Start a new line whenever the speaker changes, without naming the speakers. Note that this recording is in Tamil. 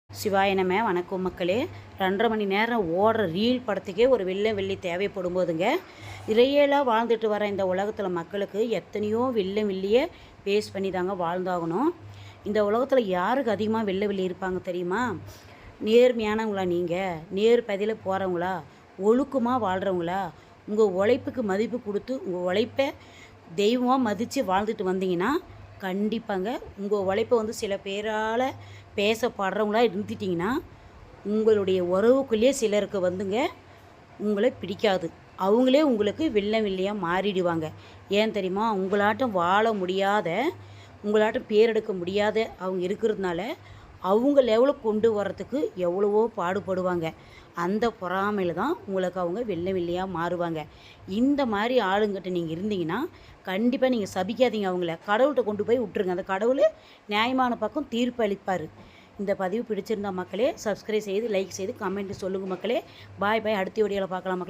சிவாய நம. வணக்கம் மக்களே. 2.5 மணி நேரம் ஓடுற ரீல் படத்துக்கே ஒரு வெள்ளி தேவைப்படும் போதுங்க, இறையலாக வாழ்ந்துட்டு வர இந்த உலகத்தில் மக்களுக்கு எத்தனையோ வெள்ளியை பேஸ் பண்ணி தாங்க வாழ்ந்தாகணும். இந்த உலகத்தில் யாருக்கு அதிகமாக வெள்ளி இருப்பாங்க தெரியுமா? நேர்மையானவங்களா? நீங்கள் நேர் பதியில் போகிறவங்களா? ஒழுக்கமாக வாழ்கிறவங்களா? உங்கள் உழைப்புக்கு மதிப்பு கொடுத்து உங்கள் உழைப்பை தெய்வமாக மதித்து வாழ்ந்துட்டு வந்தீங்கன்னா கண்டிப்பாங்க உங்கள் உழைப்பை சில பேரால் பேசப்படுறவங்களா இருந்துட்டிங்கன்னா உங்களுடைய உறவுக்குள்ளேயே சிலருக்கு உங்களை பிடிக்காது. அவங்களே உங்களுக்கு வெள்ளையாக மாறிடுவாங்க. ஏன் தெரியுமா? உங்களாட்டம் வாழ முடியாத, உங்களாட்டம் பேரெடுக்க முடியாத அவங்க இருக்கிறதுனால அவங்க லெவலுக்கு கொண்டு வர்றதுக்கு எவ்வளவோ பாடுபடுவாங்க. அந்த பொறாமையில் தான் உங்களுக்கு அவங்க வெள்ளையாக மாறுவாங்க. இந்த மாதிரி ஆளுங்கிட்ட நீங்கள் இருந்தீங்கன்னா கண்டிப்பாக நீங்கள் சபிக்காதீங்க. அவங்கள கடவுள்கிட்ட கொண்டு போய் விட்டுருங்க. அந்த கடவுள் நியாயமான பக்கம் தீர்ப்பு அளிப்பார். இந்த பதிவு பிடிச்சிருந்தா மக்களே சப்ஸ்கிரைப் செய்து, லைக் செய்து, கமெண்ட் சொல்லுங்கள் மக்களே. பாய். அடுத்த வீடியோவில் பார்க்கலாம் மக்களே.